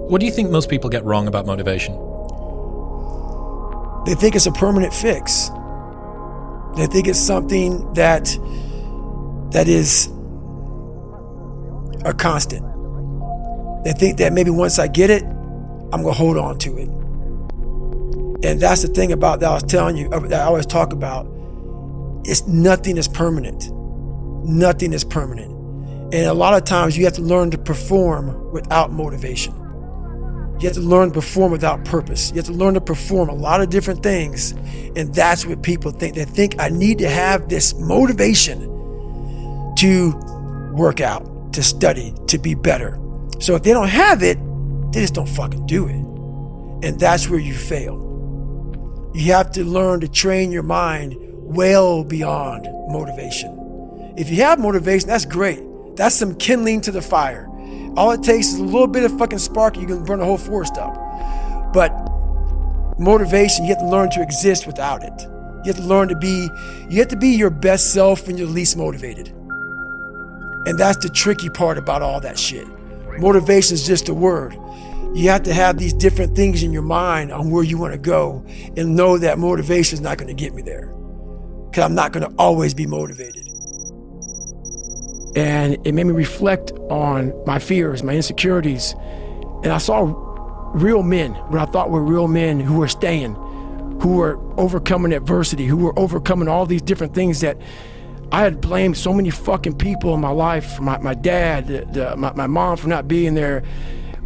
What do you think most people get wrong about motivation? They think it's a permanent fix. They think it's something that is a constant. They think that maybe once I get it, I'm gonna hold on to it. And that's the thing about that I was telling you, that I always talk about. Nothing is permanent. Nothing is permanent. And a lot of times you have to learn to perform without motivation. You have to learn to perform without purpose. You have to learn to perform a lot of different things. And that's what people think. They think I need to have this motivation to work out, to study, to be better. So if they don't have it, they just don't fucking do it. And that's where you fail. You have to learn to train your mind well beyond motivation. If you have motivation, that's great. That's some kindling to the fire. All it takes is a little bit of fucking spark, you can burn the whole forest up. But motivation, you have to learn to exist without it. You have to learn to be your best self when you're least motivated. And that's the tricky part about all that shit. Motivation is just a word. You have to have these different things in your mind on where you want to go and know that motivation is not going to get me there. Because I'm not going to always be motivated. And it made me reflect on my fears, my insecurities. And I saw real men, what I thought were real men who were staying, who were overcoming adversity, who were overcoming all these different things that I had blamed so many fucking people in my life, my dad, my mom for not being there.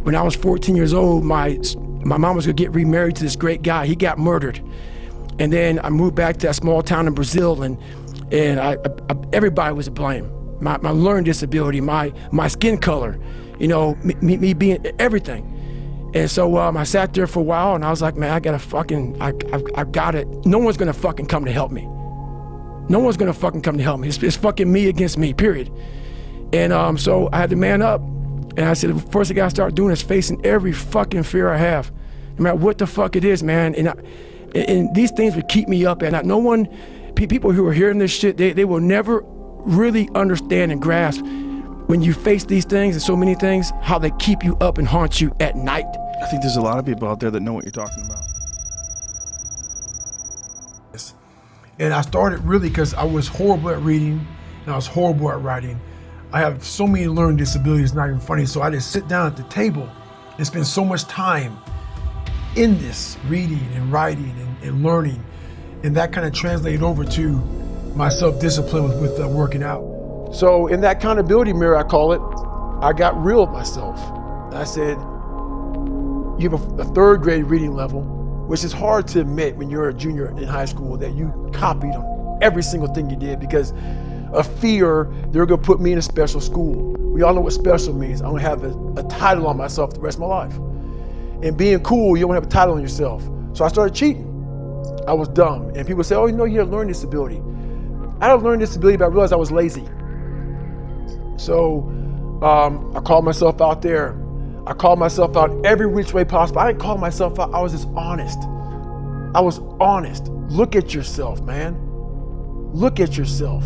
When I was 14 years old, my mom was gonna get remarried to this great guy. He got murdered. And then I moved back to that small town in Brazil, and everybody was to blame. My learning disability, my skin color, me being everything. And so I sat there for a while, and I was like, man, I got it. No one's gonna fucking come to help me. No one's gonna fucking come to help me. It's fucking me against me, period. And so I had to man up. And I said, the first thing I gotta start doing is facing every fucking fear I have, no matter what the fuck it is, man. And these things would keep me up at night. People who are hearing this shit, they will never really understand and grasp when you face these things and so many things, how they keep you up and haunt you at night. I think there's a lot of people out there that know what you're talking about. And I started really because I was horrible at reading and I was horrible at writing. I have so many learning disabilities, it's not even funny. So I just sit down at the table and spend so much time in this, reading and writing and learning. And that kind of translated over to my self-discipline with working out. So in that accountability mirror, I call it, I got real with myself. And I said, you have a third grade reading level, which is hard to admit when you're a junior in high school that you copied on every single thing you did because of fear they're gonna put me in a special school. We all know what special means. I'm gonna have a title on myself the rest of my life. And being cool, you don't have a title on yourself. So I started cheating. I was dumb. And people say, oh, you have a learning disability. I had a learning disability, but I realized I was lazy. So I called myself out there. I called myself out every which way possible. I didn't call myself out, I was just honest. I was honest. Look at yourself, man. Look at yourself.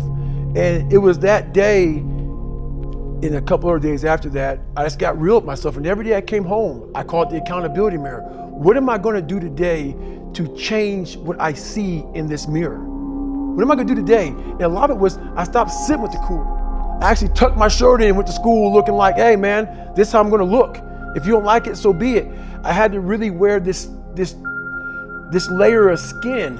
And it was that day, in a couple of days after that, I just got real with myself. And every day I came home, I called it the accountability mirror. What am I gonna do today to change what I see in this mirror? What am I gonna do today? And a lot of it was, I stopped sitting with the cool. I actually tucked my shirt in and went to school looking like, hey man, this is how I'm gonna look. If you don't like it, so be it. I had to really wear this layer of skin.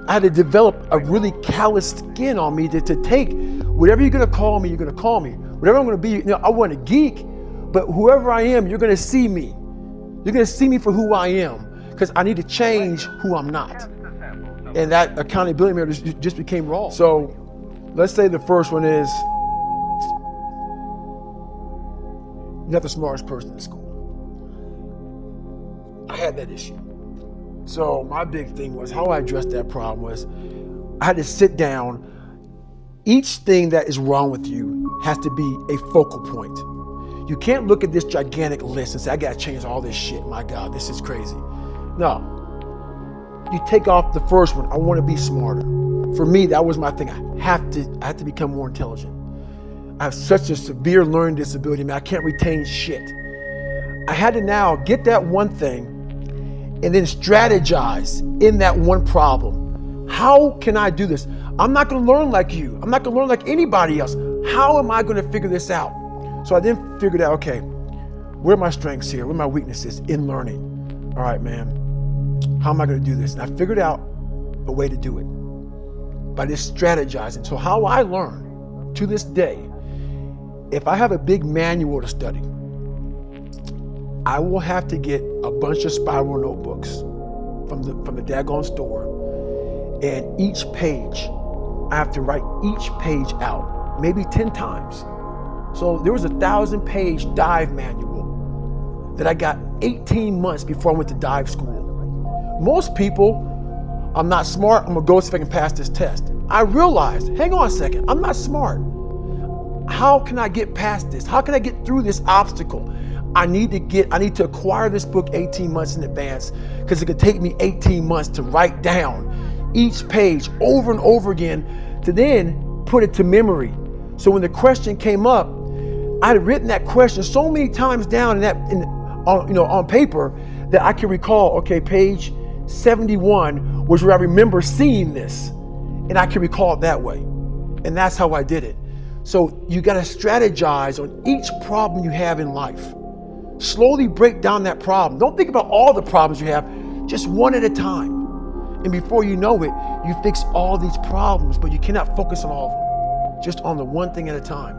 I had to develop a really calloused skin on me to take whatever you're gonna call me, you're gonna call me. Whatever I'm gonna be, I wasn't a geek, but whoever I am, you're gonna see me. You're gonna see me for who I am, because I need to change who I'm not. And that accountability mirror just became raw. So let's say the first one is, you're not the smartest person in school. I had that issue. So my big thing was, how I addressed that problem was, I had to sit down. Each thing that is wrong with you has to be a focal point. You can't look at this gigantic list and say, I gotta change all this shit. My God, this is crazy. No. You take off the first one. I want to be smarter. For me, that was my thing. I have to become more intelligent. I have such a severe learning disability, man. I can't retain shit. I had to now get that one thing and then strategize in that one problem. How can I do this? I'm not going to learn like you. I'm not going to learn like anybody else. How am I going to figure this out? So I then figured out, okay, where are my strengths here? Where are my weaknesses in learning? All right, man, how am I going to do this? And I figured out a way to do it by just strategizing. So how I learn to this day, if I have a big manual to study, I will have to get a bunch of spiral notebooks from the daggone store, and each page, I have to write each page out, maybe 10 times. So there was a 1,000-page dive manual that I got 18 months before I went to dive school. Most people, I'm not smart, I'm gonna go see if I can pass this test. I realized, hang on a second, I'm not smart. How can I get past this? How can I get through this obstacle? I need to acquire this book 18 months in advance, because it could take me 18 months to write down each page over and over again to then put it to memory. So when the question came up, I had written that question so many times down on paper that I can recall, okay, page 71 was where I remember seeing this, and I can recall it that way. And that's how I did it. So you got to strategize on each problem you have in life. Slowly break down that problem. Don't think about all the problems you have, just one at a time. And before you know it, you fix all these problems, but you cannot focus on all of them, just on the one thing at a time.